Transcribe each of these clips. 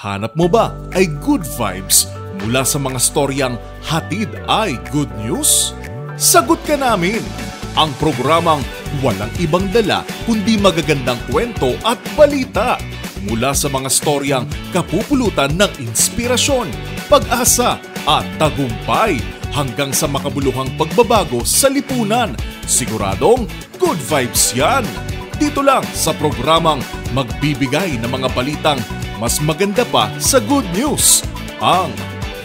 Hanap mo ba ay good vibes mula sa mga storyang hatid ay good news? Sagot ka namin! Ang programang walang ibang dala kundi magagandang kwento at balita mula sa mga storyang kapupulutan ng inspirasyon, pag-asa at tagumpay hanggang sa makabuluhang pagbabago sa lipunan. Siguradong good vibes yan! Dito lang sa programang magbibigay ng mga balitang mas maganda pa sa good news. Ang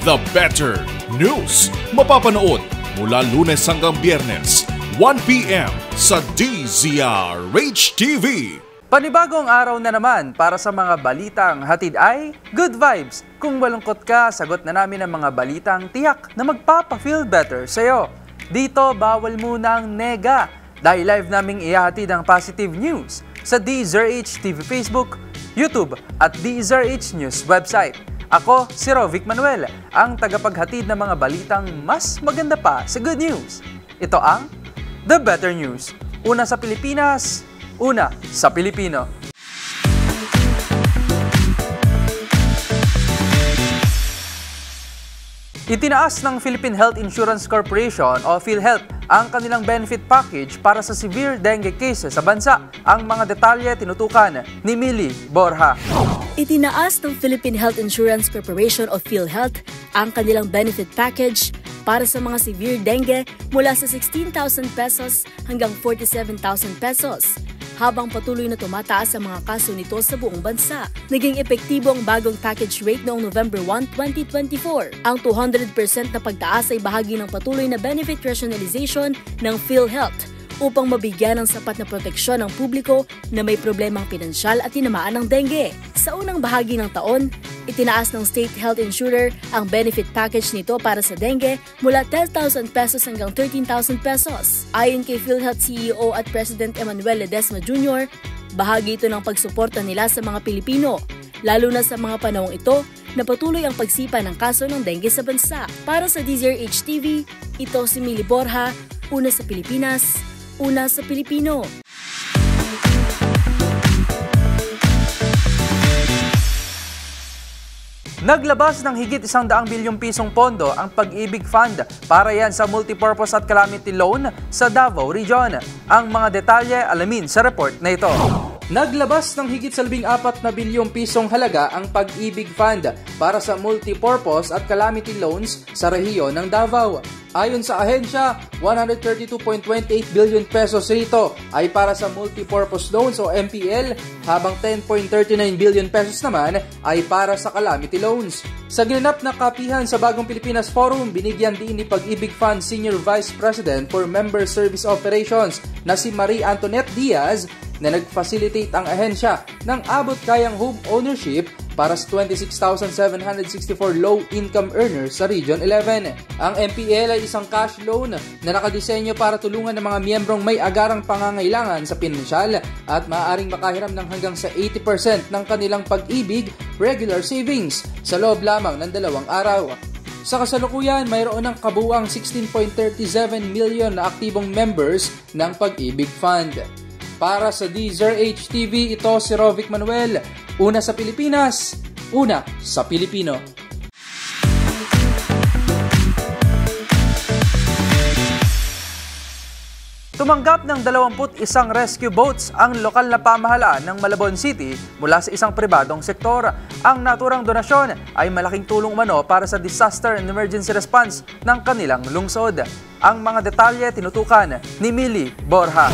The Better News. Mapapanood mula Lunes hanggang Biyernes, 1 p.m. sa DZRH TV. Panibagong araw na naman para sa mga balitang hatid ay good vibes. Kung malungkot ka, sagot na namin ang mga balitang tiyak na magpapa-feel better sa'yo. Dito, bawal muna ang nega dahil live naming ihahatid ang positive news sa DZRH TV Facebook, YouTube at DZRH News website. Ako, si Rovic Manuel, ang tagapaghatid ng mga balitang mas maganda pa sa good news. Ito ang The Better News. Una sa Pilipinas, una sa Pilipino. Itinaas ng Philippine Health Insurance Corporation o PhilHealth ang kanilang benefit package para sa severe dengue cases sa bansa. Ang mga detalye tinutukan ni Millie Borja. Itinaas ng Philippine Health Insurance Corporation o PhilHealth ang kanilang benefit package para sa mga severe dengue mula sa 16,000 pesos hanggang 47,000 pesos. Habang patuloy na tumataas ang mga kaso nito sa buong bansa. Naging epektibo ang bagong package rate noong November 1, 2024. Ang 200% na pagtaas ay bahagi ng patuloy na benefit rationalization ng PhilHealth upang mabigyan ng sapat na proteksyon ng publiko na may problemang pinansyal at tinamaan ng dengue. Sa unang bahagi ng taon, itinaas ng state health insurer ang benefit package nito para sa dengue mula 10,000 pesos hanggang 13,000 pesos. Ayon kay PhilHealth CEO at President Emmanuel Ledesma Jr., bahagi ito ng pagsuporta nila sa mga Pilipino, lalo na sa mga panahong ito na patuloy ang pagsipa ng kaso ng dengue sa bansa. Para sa DZRH TV, ito si Millie Borja, una sa Pilipinas, una sa Pilipino. Naglabas ng higit 100 bilyong pisong pondo ang Pag-ibig Fund para yan sa multipurpose at calamity loan sa Davao Region. Ang mga detalye alamin sa report na ito. Naglabas ng higit sa 14 na bilyong pisong halaga ang Pag-ibig Fund para sa multipurpose at calamity loans sa rehiyon ng Davao. Ayon sa ahensya, 132.28 billion pesos rito ay para sa multipurpose loans o MPL, habang 10.39 billion pesos naman ay para sa calamity loans. Sa ginanap na kapihan sa Bagong Pilipinas Forum, binigyan din ni Pag-ibig Fund Senior Vice President for Member Service Operations na si Marie Antoinette Diaz na nag-facilitate ang ahensya ng abot-kayang home ownership para sa 26,764 low-income earners sa Region 11. Ang MPL ay isang cash loan na nakadisenyo para tulungan ng mga miyembrong may agarang pangangailangan sa pinansyal at maaaring makahiram ng hanggang sa 80% ng kanilang pag-ibig regular savings sa loob lamang ng 2 araw. Sa kasalukuyan, mayroon ng kabuuang 16.37 million na aktibong members ng Pag-ibig Fund. Para sa DZRH TV, ito si Rovic Manuel, una sa Pilipinas, una sa Pilipino. Tumanggap ng 21 rescue boats ang lokal na pamahalaan ng Malabon City mula sa isang pribadong sektor. Ang naturang donasyon ay malaking tulong umano para sa disaster and emergency response ng kanilang lungsod. Ang mga detalye tinutukan ni Millie Borja.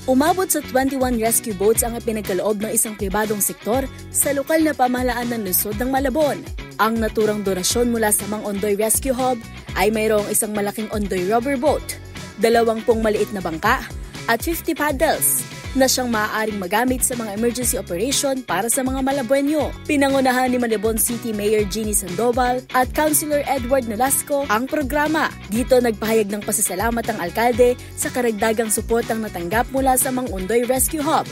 Umabot sa 21 rescue boats ang ipinagkaloob ng isang pribadong sektor sa lokal na pamahalaan ng lungsod ng Malabon. Ang naturang donasyon mula sa Mang Ondoy Rescue Hub ay mayroong isang malaking Ondoy rubber boat, 20 maliit na bangka at 50 paddles na siyang maaaring magamit sa mga emergency operation para sa mga Malabueño. Pinangunahan ni Malabon City Mayor Jeannie Sandoval at Councilor Edward Nolasco ang programa. Dito nagpahayag ng pasasalamat ang alkalde sa karagdagang suportang natanggap mula sa Mang Ondoy Rescue Hub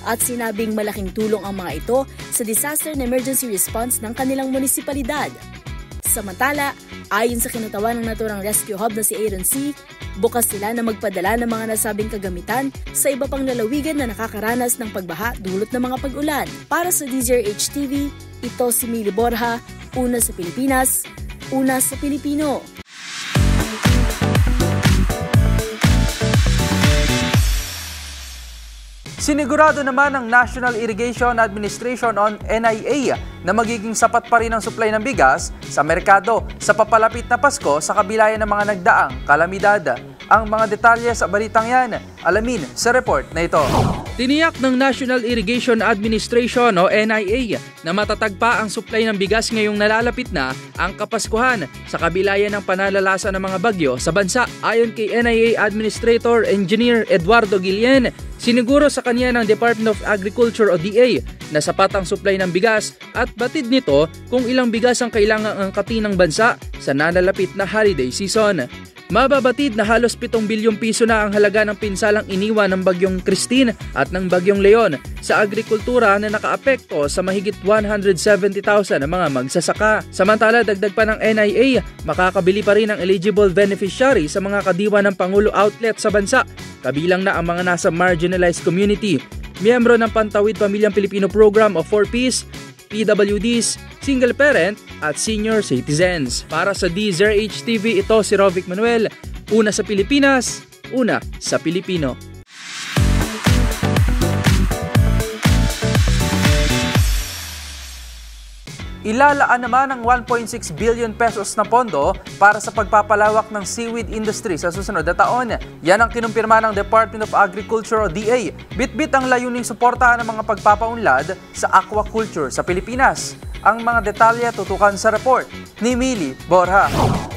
at sinabing malaking tulong ang mga ito sa disaster and emergency response ng kanilang munisipalidad. Samantala, ayon sa kinutawan ng naturang rescue hub na si Aaron C., bukas sila na magpadala ng mga nasabing kagamitan sa iba pang lalawigan na nakakaranas ng pagbaha dulot ng mga pag-ulan. Para sa DZRH TV, ito si Mili Borja, una sa Pilipinas, una sa Pilipino. Sinigurado naman ng National Irrigation Administration on NIA na magiging sapat pa rin ang supply ng bigas sa merkado sa papalapit na Pasko sa kabilayan ng mga nagdaang kalamidad. Ang mga detalye sa balitang yan, alamin sa report na ito. Tiniyak ng National Irrigation Administration o NIA na matatag pa ang supply ng bigas ngayong nalalapit na ang Kapaskuhan sa kabilayan ng panalalasan ng mga bagyo sa bansa. Ayon kay NIA Administrator Engineer Eduardo Guillen, siniguro sa kanya ng Department of Agriculture o DA na sapat ang supply ng bigas at batid nito kung ilang bigas ang kailangang angkatin ng bansa sa nalalapit na holiday season. Mababatid na halos 7 bilyong piso na ang halaga ng pinsalang iniwan ng bagyong Christine at ng bagyong Leon sa agrikultura na nakaapekto sa mahigit 170,000 na mga magsasaka. Samantala, dagdag pa ng NIA, makakabili pa rin ang eligible beneficiary sa mga kadiwa ng Pangulo outlet sa bansa, kabilang na ang mga nasa marginalized community, miyembro ng Pantawid Pamilyang Pilipino Program o 4Ps, PWDs, single parent at senior citizens. Para sa DZRH TV, ito si Rovic Manuel, una sa Pilipinas, una sa Pilipino. Ilalaan naman ang 1.6 billion pesos na pondo para sa pagpapalawak ng seaweed industry sa susunod na taon. Yan ang kinumpirma ng Department of Agriculture o DA. Bitbit ang layuning suportahan ng mga pagpapaunlad sa aquaculture sa Pilipinas. Ang mga detalye tutukan sa report ni Mili Borja.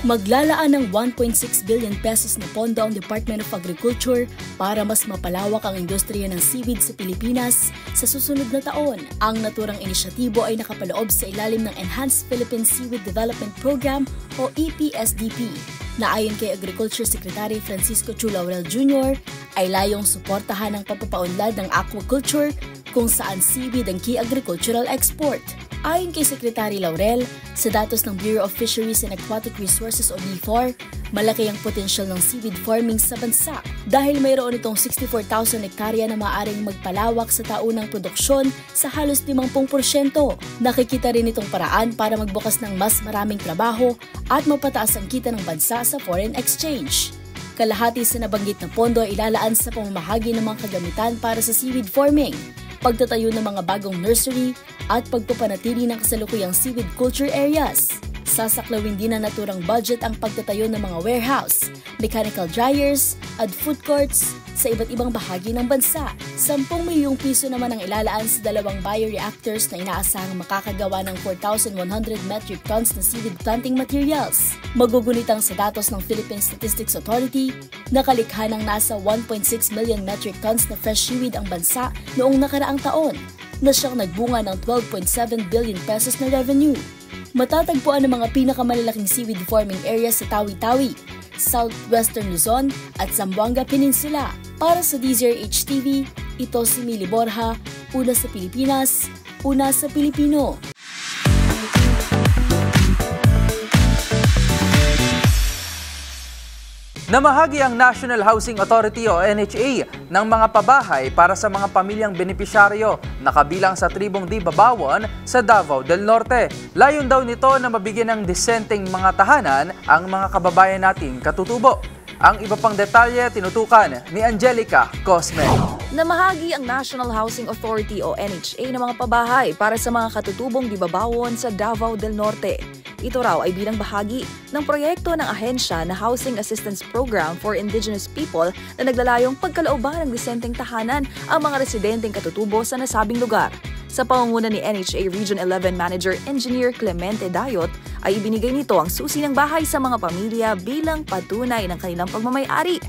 Maglalaan ng 1.6 billion pesos na pondo ang Department of Agriculture para mas mapalawak ang industriya ng seaweed sa Pilipinas sa susunod na taon. Ang naturang inisyatibo ay nakapaloob sa ilalim ng Enhanced Philippine Seaweed Development Program o EPSDP na ayon kay Agriculture Secretary Francisco Chu Laurel Jr. ay layong suportahan ang pagpapaunlad ng aquaculture kung saan seaweed ang key agricultural export. Ayon kay Secretary Laurel, sa datos ng Bureau of Fisheries and Aquatic Resources o BFOR, malaki ang potensyal ng seaweed farming sa bansa dahil mayroon itong 64,000 hektarya na maaaring magpalawak sa taunang produksyon sa halos 50%. Nakikita rin itong paraan para magbukas ng mas maraming trabaho at mapataas ang kita ng bansa sa foreign exchange. Kalahati sa nabanggit na pondo ay ilalaan sa pamamahagi ng mga kagamitan para sa seaweed farming, pagtatayo ng mga bagong nursery, at pagpapanatili ng kasalukuyang seaweed culture areas. Sasaklawin din na naturang budget ang pagtatayo ng mga warehouse, mechanical dryers, at food courts sa iba't ibang bahagi ng bansa. 10 milyong piso naman ang ilalaan sa 2 bioreactors na inaasahang makakagawa ng 4,100 metric tons na seaweed planting materials. Magugunitang sa datos ng Philippine Statistics Authority, nakalikha ng nasa 1.6 million metric tons na fresh seaweed ang bansa noong nakaraang taon, na siyang nagbunga ng 12.7 billion pesos na revenue. Matatagpuan ang mga pinakamalalaking seaweed farming areas sa Tawi-Tawi, Southwestern Luzon at Zamboanga Peninsula. Para sa DZRH TV, ito si Mili Borja, una sa Pilipinas, una sa Pilipino. Namahagi ang National Housing Authority o NHA ng mga pabahay para sa mga pamilyang benepisyaryo na kabilang sa tribong Di Babawon sa Davao del Norte. Layon daw nito na mabigyan ng disenteng mga tahanan ang mga kababayan nating katutubo. Ang iba pang detalye tinutukan ni Angelica Cosme. Namahagi ang National Housing Authority o NHA ng mga pabahay para sa mga katutubong Di Babawon sa Davao del Norte. Ito raw ay bilang bahagi ng proyekto ng ahensya na Housing Assistance Program for Indigenous People na naglalayong pagkalooban ng disenteng tahanan ang mga residenteng katutubo sa nasabing lugar. Sa pangunguna ni NHA Region 11 Manager Engineer Clemente Dayot, ay ibinigay nito ang susi ng bahay sa mga pamilya bilang patunay ng kanilang pagmamay-ari.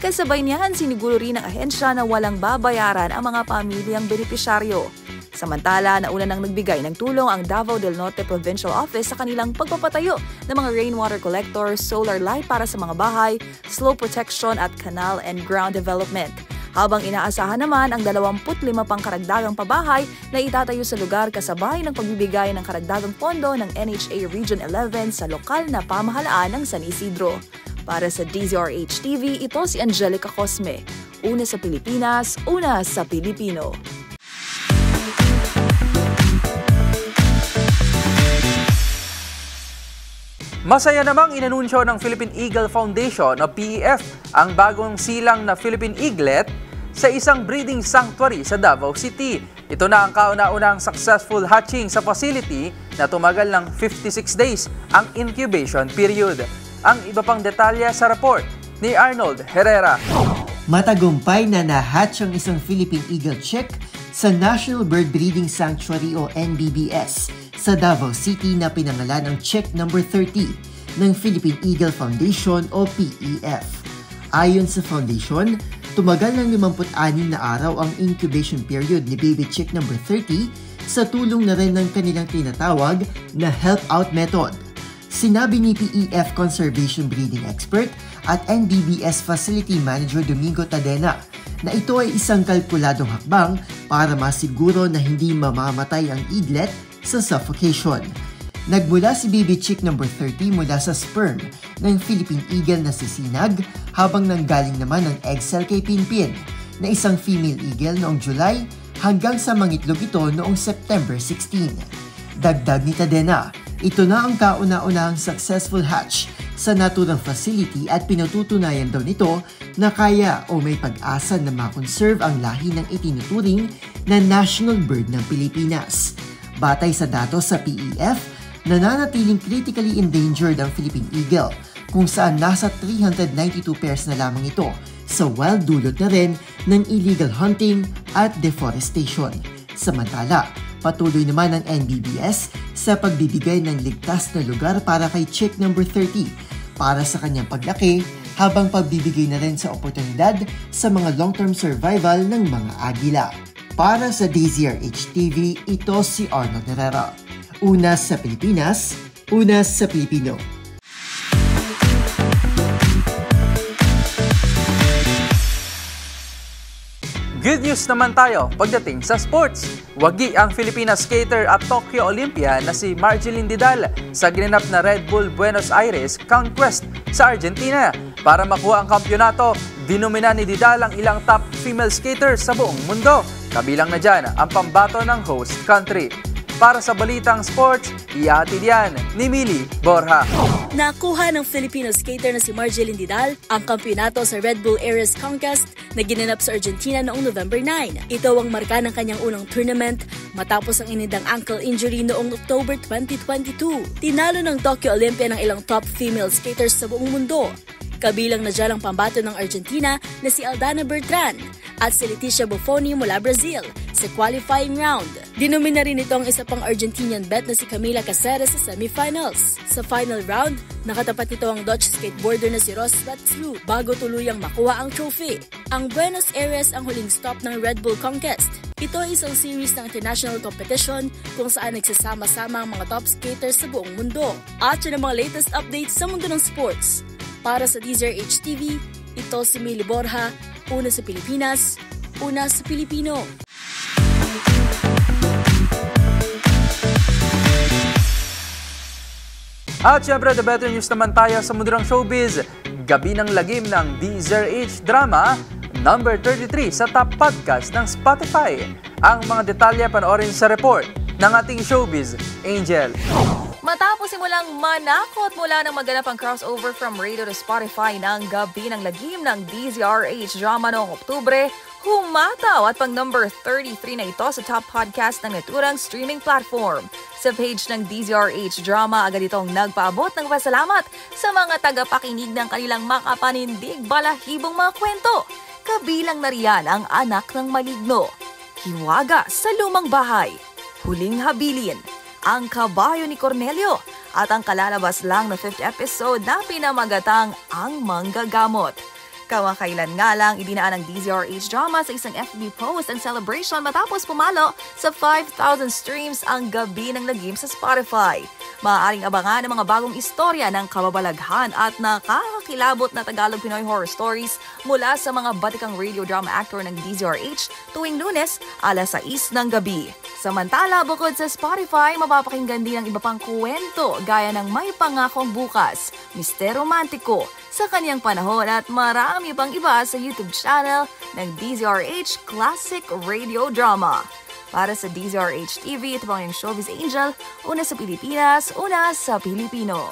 Kasabay niyan, siniguro rin ng ahensya na walang babayaran ang mga pamilyang benepisyaryo. Samantala, nauna nang nagbigay ng tulong ang Davao del Norte Provincial Office sa kanilang pagpapatayo ng mga rainwater collectors, solar light para sa mga bahay, slope protection at canal and ground development. Habang inaasahan naman ang 25 pang karagdagang pabahay na itatayo sa lugar kasabay ng pagbibigay ng karagdagang pondo ng NHA Region 11 sa lokal na pamahalaan ng San Isidro. Para sa DZRH TV, ito si Angelica Cosme. Una sa Pilipinas, una sa Pilipino. Masaya namang inanunsyo ng Philippine Eagle Foundation o PEF ang bagong silang na Philippine Eaglet sa isang breeding sanctuary sa Davao City. Ito na ang kauna-unang successful hatching sa facility na tumagal ng 56 days ang incubation period. Ang iba pang detalye sa report ni Arnold Herrera. Matagumpay na na-hatch ang isang Philippine Eagle chick sa National Bird Breeding Sanctuary o NBBS sa Davao City na pinangalan ang chick number 30 ng Philippine Eagle Foundation o PEF. Ayon sa foundation, tumagal ng 56 na araw ang incubation period ni baby chick number 30 sa tulong na rin ng kanilang tinatawag na help out method. Sinabi ni PEF Conservation Breeding Expert at NBBS Facility Manager Domingo Tadena na ito ay isang kalkuladong hakbang para masiguro na hindi mamamatay ang eaglet sa suffocation. Nagmula si baby chick number 30 mula sa sperm ng Philippine Eagle na si Sinag habang nanggaling naman ang egg cell kay Pinpin na isang female eagle noong July hanggang sa mangitlog ito noong September 16. Dagdag ni Tadena, ito na ang kauna-unahang successful hatch sa naturang facility at pinatutunayan daw nito na kaya o may pag-asa na makonserve ang lahi ng itinuturing na national bird ng Pilipinas. Batay sa datos sa PEF, nananatiling critically endangered ang Philippine Eagle kung saan nasa 392 pairs na lamang ito sa wild dulot na rin ng illegal hunting at deforestation. Samantala, patuloy naman ang NBBS sa pagbibigay ng ligtas na lugar para kay chick number 30 para sa kanyang paglaki habang pagbibigay na rin sa oportunidad sa mga long-term survival ng mga agila. Para sa DZRH TV, ito si Arnold Herrera. Una sa Pilipinas, una sa Pilipino. Good news naman tayo pagdating sa sports. Wagi ang Filipina skater at Tokyo Olympia na si Marjeline Didal sa ginanap na Red Bull Buenos Aires Conquest sa Argentina. Para makuha ang kampyonato, dinomina ni Didal ang ilang top female skaters sa buong mundo. Kabilang na dyan ang pambato ng host country. Para sa balitang sports, ihatid yan ni Mili Borja. Nakuha ng Filipino skater na si Marjeline Didal ang kampyonato sa Red Bull Aires Conquest na ginanap sa Argentina noong November 9. Ito ang marka ng kanyang unang tournament matapos ang inindang ankle injury noong October 2022. Tinalo ng Tokyo Olympia ng ilang top female skaters sa buong mundo. Kabilang na dyan ang pambato ng Argentina na si Aldana Bertran at si Leticia Buffoni mula Brazil sa qualifying round. Dinomina rin ito ang isa pang Argentinian bet na si Camila Caceres sa semifinals. Sa final round, nakatapat nito ang Dutch skateboarder na si Ross Wetzloo bago tuluyang makuha ang trophy. Ang Buenos Aires ang huling stop ng Red Bull Conquest. Ito ay isang series ng international competition kung saan nagsasama-sama ang mga top skaters sa buong mundo. At yun ang mga latest updates sa mundo ng sports. Para sa DZRH TV, ito si Mili Borja, una sa Pilipinas, una sa Pilipino. At syempre, the better news naman tayo sa mundo ng showbiz. Gabi ng lagim ng DZRH Drama, number 33 sa top podcast ng Spotify. Ang mga detalye panoorin sa report ng ating showbiz, Angel. Matapos simulang manakot mula ng maganapang crossover from radio to Spotify ng Gabi ng Lagim ng DZRH Drama noong Oktubre, humataw at pang number 33 na ito sa top podcast ng naturang streaming platform. Sa page ng DZRH Drama, agad itong nagpaabot ng pasalamat sa mga tagapakinig ng kanilang makapanindig balahibong mga kwento. Kabilang na riyan ang anak ng maligno, hiwaga sa lumang bahay, huling habilin, ang kabayo ni Cornelio, at ang kalalabas lang na 5th episode na pinamagatang Ang Manggagamot. Kamakailan nga lang idinaan ng DZRH Drama sa isang FB post ang celebration matapos pumalo sa 5,000 streams ang Gabi ng Lagim sa Spotify. Maaaring abangan ang mga bagong istorya ng kababalaghan at nakakakilabot na Tagalog Pinoy horror stories mula sa mga batikang radio drama actor ng DZRH tuwing Lunes, alas 6 ng gabi. Samantala, bukod sa Spotify, mapapakinggan din ang iba pang kwento gaya ng May Pangakong Bukas, Mister Romantiko, Sa Kanyang Panahon at marami pang iba sa YouTube channel ng DZRH Classic Radio Drama. Para sa DZRH TV, ito pang yung Showbiz Angel, una sa Pilipinas, una sa Pilipino.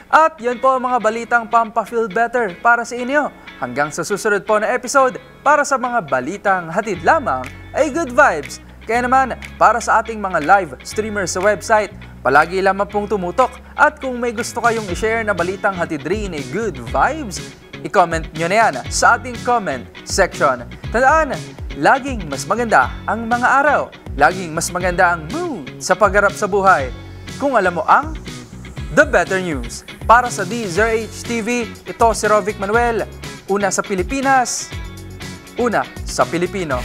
At yan po ang mga balitang Pampa-Feel Better para sa inyo. Hanggang sa susunod po na episode, para sa mga balitang hatid lamang ay good vibes. Kaya naman, para sa ating mga live streamers sa website, palagi lamang pong tumutok. At kung may gusto kayong i-share na balitang hatid rin ay good vibes, i-comment nyo na yan sa ating comment section. Tandaan, laging mas maganda ang mga araw. Laging mas maganda ang mood sa pagharap sa buhay. Kung alam mo ang The Better News. Para sa DZRH TV, ito si Rovic Manuel. Una sa Pilipinas, una sa Pilipino.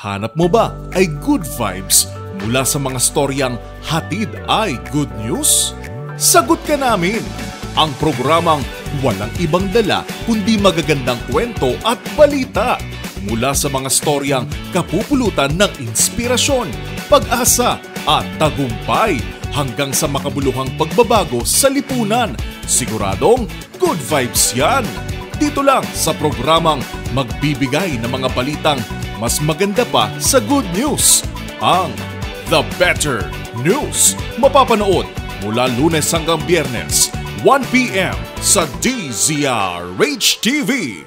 Hanap mo ba ay good vibes mula sa mga storyang hatid ay good news? Sagot ka namin! Ang programang walang ibang dala kundi magagandang kwento at balita mula sa mga storyang kapupulutan ng inspirasyon, pag-asa at tagumpay hanggang sa makabuluhang pagbabago sa lipunan. Siguradong good vibes yan! Dito lang sa programang magbibigay ng mga balitang mas maganda pa sa good news, ang The Better News. Mapapanood mula Lunes hanggang Biyernes, 1 p.m. sa DZRH TV.